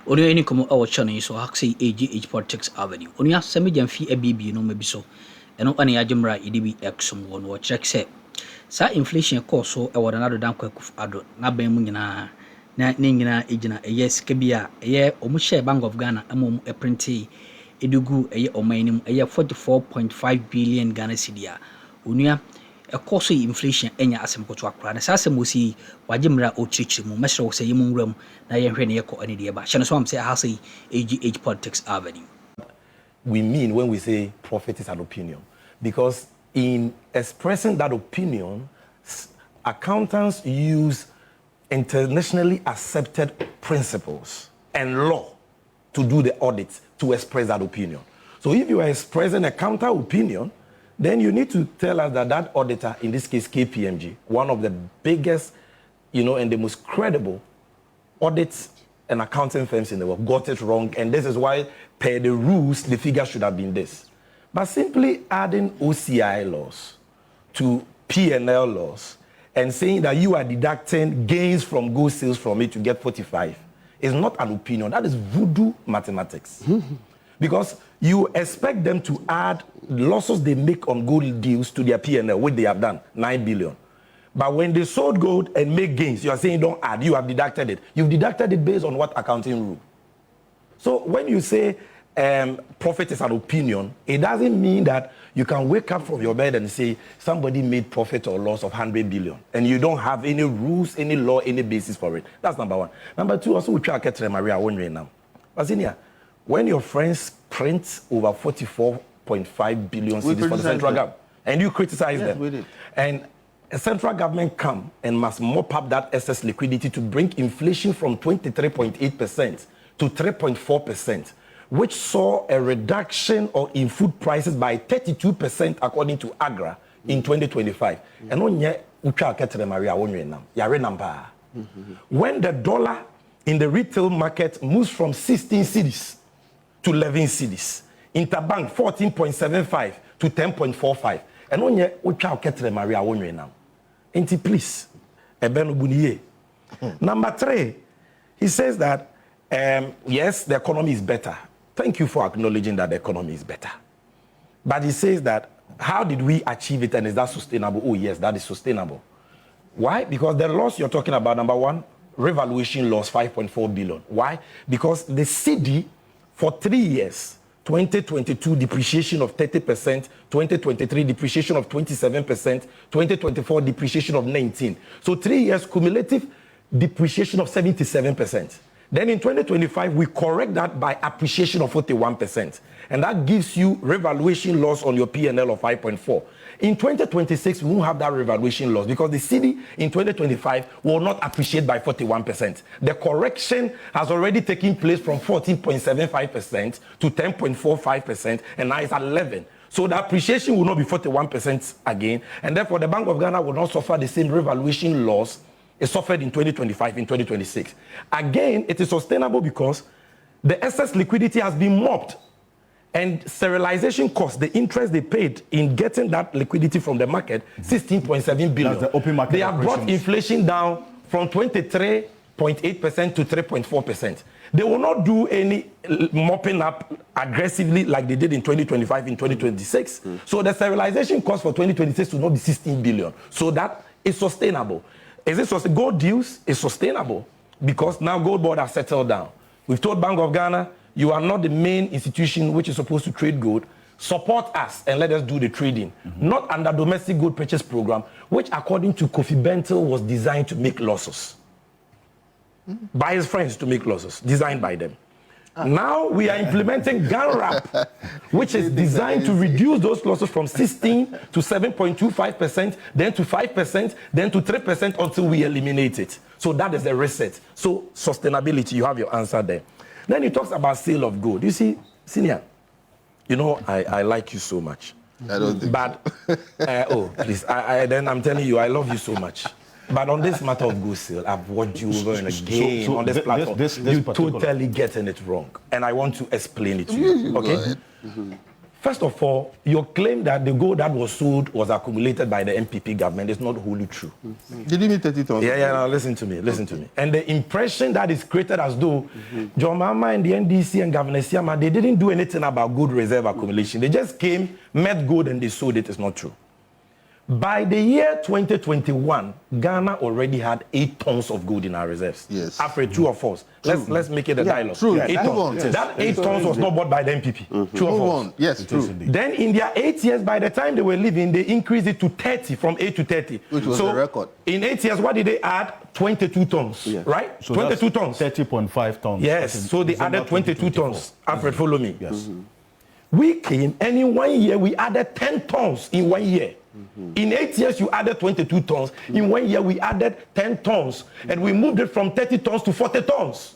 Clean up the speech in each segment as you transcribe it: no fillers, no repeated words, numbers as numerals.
Only any come our channel so haxi AGH Politics Avenue. Only a semi fee a baby no maybe so. And no any ajumra EDB exum one or check say. Sa inflation cost so a word another damn quick of Addo. Na bemuna na ningina agina a yes kebia a year omushe Bank of Ghana among a printy edugu a year or minim a year 44.5 billion Ghana cedis. Unia a cost inflation enya asem ko to akra na sa asem osi wajimra o chichi mu mesro say yimun ram na ye hwe na ye ko ani de ba hye so am say ha say AGH Politics Avenue. We mean when we say profit is an opinion, because in expressing that opinion, accountants use internationally accepted principles and law to do the audit to express that opinion. So if you are expressing a counter opinion, then you need to tell us that that auditor, in this case KPMG, one of the biggest, and the most credible audits and accounting firms in the world, got it wrong, and this is why, per the rules, the figure should have been this. But simply adding OCI laws to P&L laws and saying that you are deducting gains from gold sales from it to get 45 is not an opinion. That is voodoo mathematics. Because you expect them to add losses they make on gold deals to their P&L, which they have done, 9 billion. But when they sold gold and make gains, you are saying don't add, you have deducted it. You've deducted it based on what accounting rule? So when you say profit is an opinion, it doesn't mean that you can wake up from your bed and say somebody made profit or loss of 100 billion and you don't have any rules, any law, any basis for it. That's number one. Number two, also we try to get Maria one way now. But when your friends print over 44.5 billion cedis for the central government, and you criticize them, and a central government come and must mop up that excess liquidity to bring inflation from 23.8% to 3.4%, which saw a reduction in food prices by 32% according to Agra in 2025. And when the dollar in the retail market moves from 16 cedis to 11 cedis, interbank 14.75 to 10.45. And when you ketre Maria now, please, Number three, he says that yes, the economy is better. Thank you for acknowledging that the economy is better. But he says that how did we achieve it and is that sustainable? Oh yes, that is sustainable. Why? Because the loss you're talking about, number one, revaluation loss 5.4 billion. Why? Because the cedi for 3 years, 2022 depreciation of 30%, 2023 depreciation of 27%, 2024 depreciation of 19%. So 3 years cumulative depreciation of 77%. Then in 2025, we correct that by appreciation of 41%. And that gives you revaluation loss on your P&L of 5.4. In 2026, we won't have that revaluation loss because the cedi in 2025 will not appreciate by 41%. The correction has already taken place from 14.75% to 10.45%, and now it's at 11%. So the appreciation will not be 41% again, and therefore the Bank of Ghana will not suffer the same revaluation loss it suffered in 2025, in 2026. Again, it is sustainable because the excess liquidity has been mopped. And serialization costs, the interest they paid in getting that liquidity from the market, 16.7 billion. That's the open market. They have brought inflation down from 23.8% to 3.4%. They will not do any mopping up aggressively like they did in 2025, in 2026. So the serialization cost for 2026 will not be 16 billion. So that is sustainable. Is it sustainable? Gold deals is sustainable because now Gold Board has settled down. We've told Bank of Ghana, you are not the main institution which is supposed to trade gold. Support us and let us do the trading. Not under domestic gold purchase program, which according to Kofi Bentil was designed to make losses. By his friends to make losses, designed by them. Now we are implementing GANRAP, which is designed to reduce those losses from 16 to 7.25%, then to 5%, then to 3% until we eliminate it. So that is the reset. So sustainability, you have your answer there. Then he talks about sale of gold. You see, Senior, I like you so much. I don't think oh, please, then I'm telling you, I love you so much. But on this matter of gold sale, I've watched you over and again on this platform. This you totally getting it wrong. And I want to explain it to you. Okay? First of all, your claim that the gold that was sold was accumulated by the MPP government is not wholly true. Did you mean 30,000? Yeah, now listen to me. And the impression that is created as though John Mama and the NDC and Governor Siama, they didn't do anything about gold reserve accumulation. They just came, met gold, and they sold it. It's not true. By the year 2021, Ghana already had 8 tons of gold in our reserves. Yes. After 2 of us. Let's make it a dialogue. True. 8 tons. Yes. That 8 tons was not bought by the MPP. 2 of us. Yes, true. Then in their 8 years, by the time they were leaving, they increased it to 30, from 8 to 30. Which was a record. In 8 years, what did they add? 22 tons, right? So 22 tons. 30.5 tons. Yes, so they added 22 tons. Alfred, follow me. Yes. We came, and in 1 year, we added 10 tons in 1 year. In 8 years, you added 22 tons. In 1 year, we added 10 tons. And we moved it from 30 tons to 40 tons.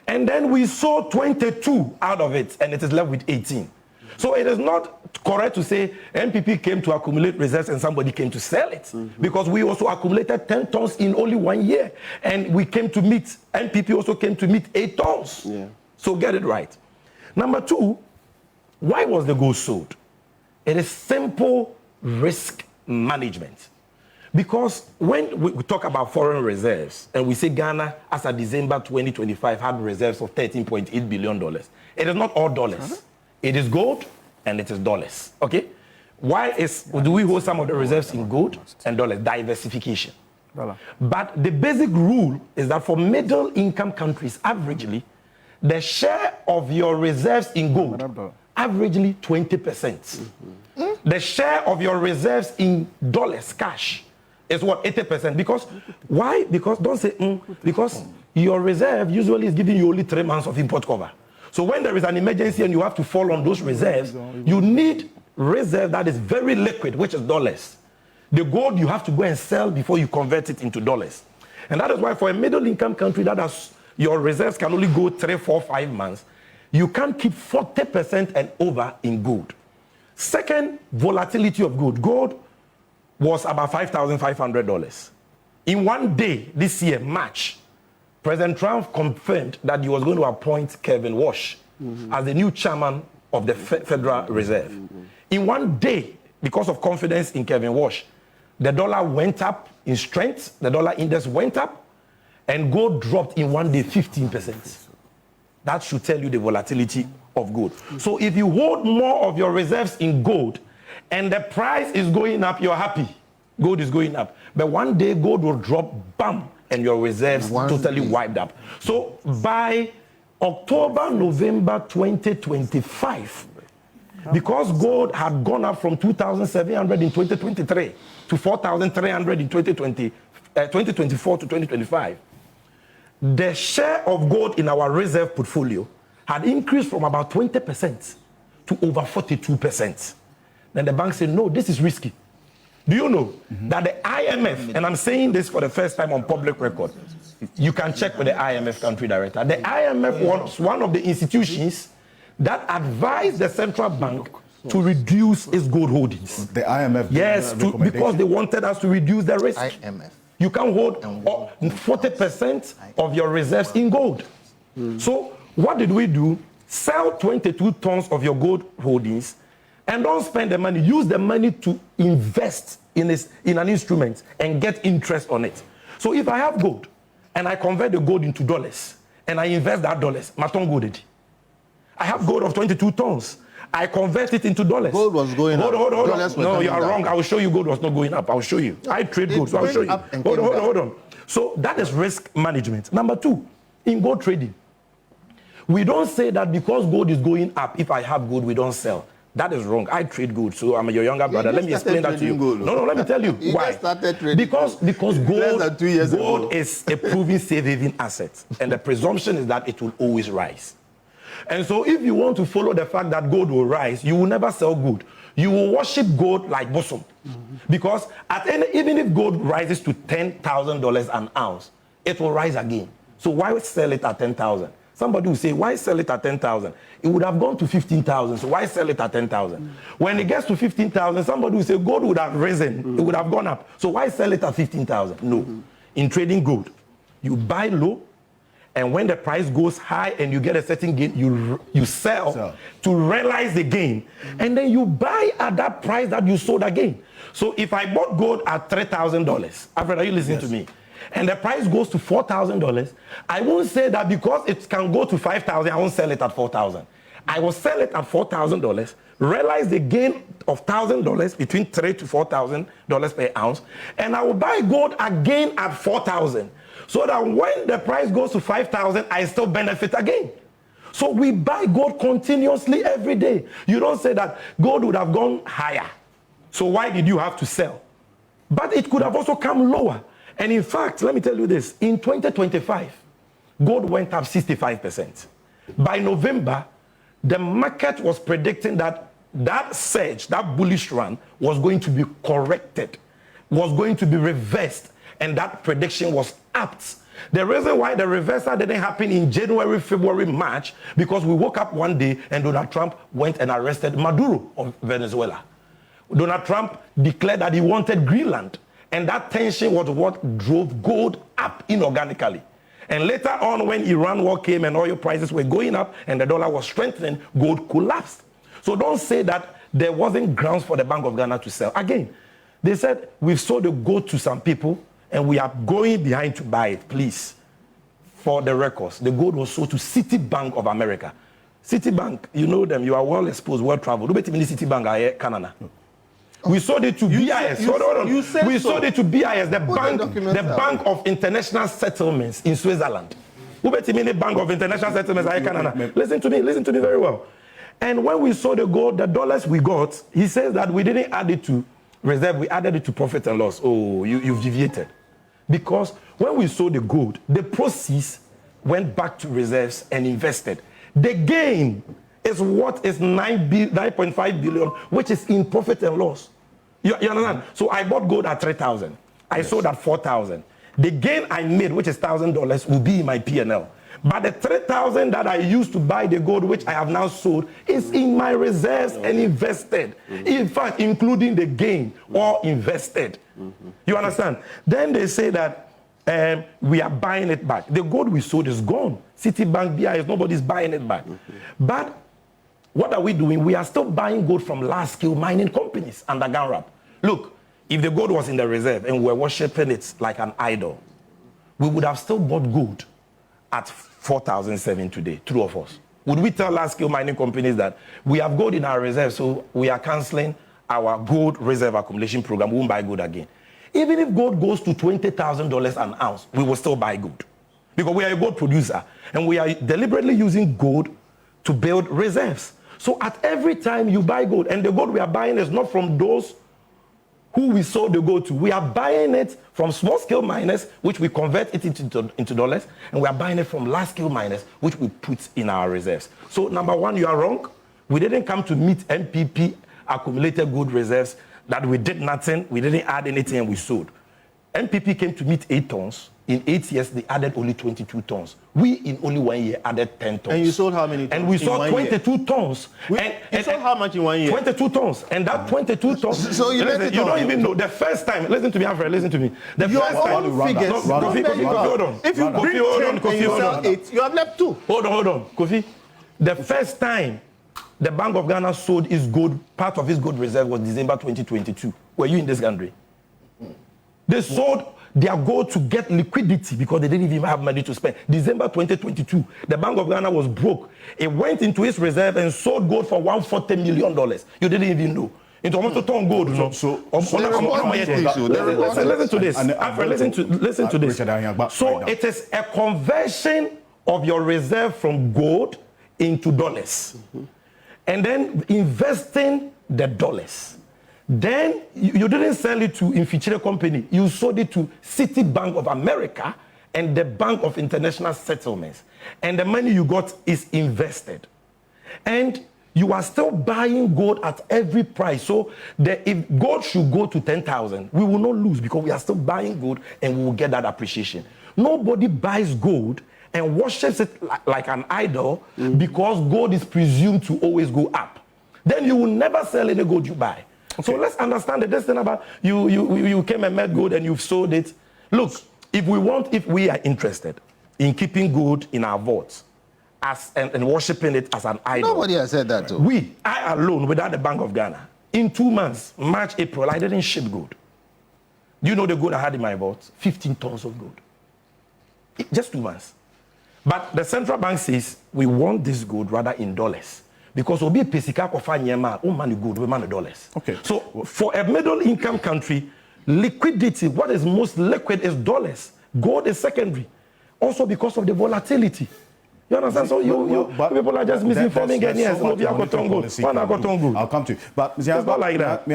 And then we sold 22 out of it, and it is left with 18. So it is not correct to say MPP came to accumulate reserves and somebody came to sell it. Because we also accumulated 10 tons in only 1 year. And we came to meet, MPP also came to meet 8 tons. Yeah. So get it right. Number 2, why was the gold sold? It is simple risk management. Because when we talk about foreign reserves and we say Ghana as of December 2025 had reserves of $13.8 billion, it is not all dollars. It is gold and it is dollars. Okay? Why do we hold some of the reserves in gold and dollars? Diversification. But the basic rule is that for middle income countries, averagely, the share of your reserves in gold, averagely 20%. The share of your reserves in dollars, cash, is what, 80%. Because, why? Because, don't say, because your reserve usually is giving you only 3 months of import cover. So when there is an emergency and you have to fall on those reserves, you need reserve that is very liquid, which is dollars. The gold you have to go and sell before you convert it into dollars. And that is why for a middle income country that has, your reserves can only go 3, 4, 5 months, you can't keep 40% and over in gold. Second, volatility of gold. Gold was about $5,500. In 1 day this year, March, President Trump confirmed that he was going to appoint Kevin Walsh as the new chairman of the Federal Reserve. In 1 day, because of confidence in Kevin Walsh, the dollar went up in strength, the dollar index went up, and gold dropped in 1 day 15%. That should tell you the volatility of gold. So if you hold more of your reserves in gold and the price is going up, you're happy. Gold is going up. But 1 day gold will drop, bam, and your reserves totally wiped up. So by October, November 2025, because gold had gone up from 2,700 in 2023 to 4,300 in 2024 to 2025, the share of gold in our reserve portfolio had increased from about 20% to over 42%. Then the bank said, no, this is risky. Do you know that the IMF, and I'm saying this for the first time on public record, you can check with the IMF country director, the IMF was one of the institutions that advised the central bank to reduce its gold holdings. The IMF? Yes, because they wanted us to reduce the risk. IMF. You can hold 40% of your reserves in gold. So what did we do? Sell 22 tons of your gold holdings and don't spend the money. Use the money to invest in an instrument and get interest on it. So if I have gold and I convert the gold into dollars and I invest that dollars, maton gold. I have gold of 22 tons. I convert it into dollars. Gold was going up. Hold on. Dollars were No, you are coming wrong. down. I will show you gold was not going up. I will show you. I trade gold, so I will show you. Hold on. So that is risk management. Number 2, in gold trading, we don't say that because gold is going up, if I have gold, we don't sell. That is wrong. I trade gold, so I'm your younger brother. Let me explain that to you. Gold. No, let me tell you You why. just started trading Because less than 2 years ago. gold is a proven safe haven asset, and the presumption is that it will always rise. And so if you want to follow the fact that gold will rise, you will never sell gold. You will worship gold like bosom. Because even if gold rises to $10,000 an ounce, it will rise again. So why sell it at 10,000? Somebody will say, why sell it at 10,000? It would have gone to 15,000, so why sell it at 10,000? When it gets to 15,000, somebody will say, gold would have risen, it would have gone up. So why sell it at 15,000? No. In trading gold, you buy low, And when the price goes high and you get a certain gain, you sell to realize the gain. And then you buy at that price that you sold again. So if I bought gold at $3,000, Alfred, are you listening to me? And the price goes to $4,000, I won't say that because it can go to $5,000, I won't sell it at $4,000. I will sell it at $4,000, realize the gain of $1,000 between $3,000 to $4,000 per ounce, and I will buy gold again at $4,000, so that when the price goes to $5,000, I still benefit again. So we buy gold continuously every day. You don't say that gold would have gone higher, so why did you have to sell? But it could have also come lower. And in fact, let me tell you this, in 2025, gold went up 65%. By November, the market was predicting that that surge, that bullish run, was going to be corrected, was going to be reversed, and that prediction was apt. The reason why the reversal didn't happen in January, February, March, because we woke up one day and Donald Trump went and arrested Maduro of Venezuela. Donald Trump declared that he wanted Greenland, and that tension was what drove gold up inorganically. And later on, when Iran war came and oil prices were going up and the dollar was strengthening, gold collapsed. So don't say that there wasn't grounds for the Bank of Ghana to sell. Again, they said, we've sold the gold to some people and we are going behind to buy it, please. For the records, the gold was sold to Citibank of America. Citibank, you know them, you are well exposed, well traveled. Who bet me Citibank are Canada? We sold it to BIS. Hold on. We sold it to BIS, the Bank of International Settlements in Switzerland. Who bet me the Bank of International Settlements are Canada? Listen to me very well. And when we sold the gold, the dollars we got, he says that we didn't add it to reserve, we added it to profit and loss. Oh, you've deviated. Because when we sold the gold, the proceeds went back to reserves and invested. The gain is what is 9.5 billion, which is in profit and loss. You understand? So I bought gold at 3,000. I sold at 4,000. The gain I made, which is $1,000, will be in my P&L. But the 3,000 that I used to buy the gold, which I have now sold, is in my reserves and invested. In fact, including the gain, all invested. You understand? Then they say that we are buying it back. The gold we sold is gone. Citibank, BIS, nobody's buying it back. But what are we doing? We are still buying gold from large-scale mining companies under GANRAP. Look, if the gold was in the reserve and we were worshipping it like an idol, we would have still bought gold at 4,007 today, true of us. Would we tell large-scale mining companies that we have gold in our reserve, so we are canceling our gold reserve accumulation program, we won't buy gold again? Even if gold goes to $20,000 an ounce, we will still buy gold. Because we are a gold producer, and we are deliberately using gold to build reserves. So at every time you buy gold, and the gold we are buying is not from those who we sold the gold to. We are buying it from small-scale miners, which we convert it into dollars, and we are buying it from large-scale miners, which we put in our reserves. So number one, you are wrong. We didn't come to meet MPP accumulated gold reserves that we did nothing, we didn't add anything, and we sold. MPP came to meet 8 tons. In 8 years, they added only 22 tons. We, in only 1 year, added 10 tons. And you sold how many tons? And we sold 22 tons. You sold how much in 1 year? 22 tons. And that 22 tons... So you don't even know. The first time... Listen to me, Alfred, listen to me. The first time... Hold on. If you bring 10 and you sell 8, you have left 2. Hold on. Kofi, the first time the Bank of Ghana sold its gold, part of its gold reserve was December 2022. Were you in this country? They sold their gold to get liquidity because they didn't even have money to spend. December 2022, the Bank of Ghana was broke. It went into its reserve and sold gold for $140 million. You didn't even know. Into almost a ton of gold. Listen to this. Alfred, listen to this. So it is a conversion of your reserve from gold into dollars. And then investing the dollars. Then you didn't sell it to Infichire Company. You sold it to Citibank of America and the Bank of International Settlements. And the money you got is invested. And you are still buying gold at every price. So if gold should go to 10,000, we will not lose because we are still buying gold and we will get that appreciation. Nobody buys gold and worships it like an idol because gold is presumed to always go up. Then you will never sell any gold you buy. Okay. So let's understand this thing about you came and met gold and you've sold it. Look, if we are interested, in keeping gold in our vaults and worshipping it as an idol. Nobody has said that. I alone, without the Bank of Ghana, in 2 months, March, April, I didn't ship gold. Do you know the gold I had in my vault? 15 tons of gold. Just 2 months. But the central bank says we want this gold rather in dollars. Because we'll be a pesika kofa nyema, oh money gold, we money dollars. Okay. So for a middle income country, liquidity, what is most liquid is dollars. Gold is secondary. Also because of the volatility. You understand? So people are just misinforming Ghanaians. I'll come to you. But it's not like that.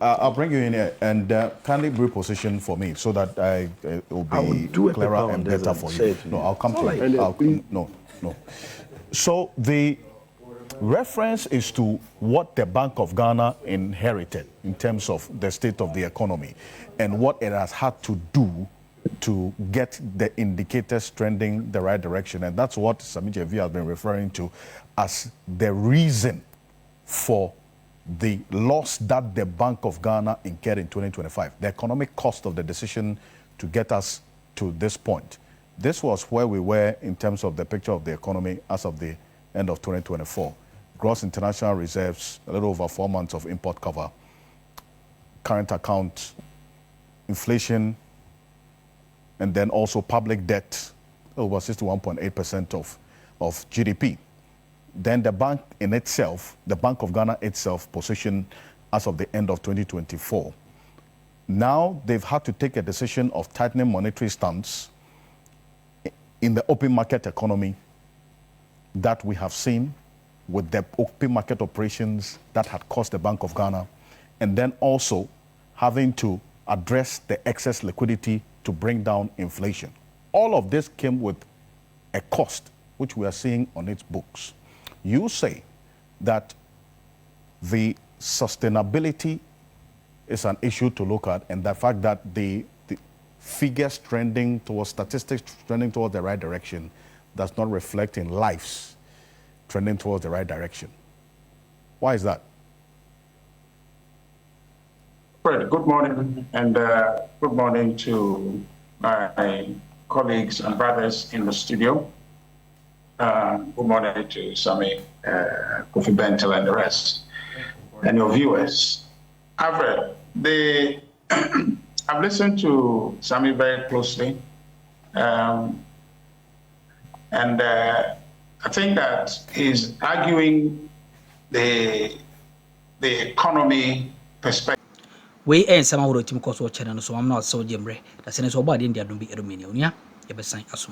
I'll bring you in here and kindly reposition for me so that it will be clearer and better for you. No, I'll come to you. No. So the reference is to what the Bank of Ghana inherited in terms of the state of the economy and what it has had to do to get the indicators trending the right direction. And that's what Cǎuǧhť has been referring to as the reason for the loss that the Bank of Ghana incurred in 2025, the economic cost of the decision to get us to this point. This was where we were in terms of the picture of the economy as of the end of 2024. Gross international reserves, a little over 4 months of import cover, current account, inflation, and then also public debt, over 61.8% of GDP. Then the bank in itself, the Bank of Ghana itself, positioned as of the end of 2024. Now they've had to take a decision of tightening monetary stance in the open market economy that we have seen with the open market operations that had cost the Bank of Ghana, and then also having to address the excess liquidity to bring down inflation. All of this came with a cost, which we are seeing on its books. You say that the sustainability is an issue to look at, and the fact that the figures trending towards statistics trending towards the right direction does not reflect in lives trending towards the right direction. Why is that? Fred, good morning, and good morning to my colleagues and brothers in the studio. Good morning to Sami, Kofi Bentel, and the rest, and your viewers. Alfred, I've listened to Sami very closely, and I think that he's arguing the economy perspective. We ain't some of the team course or channel, so I'm not so jembre. That's an so bad in the Addo be Romania. You be sign as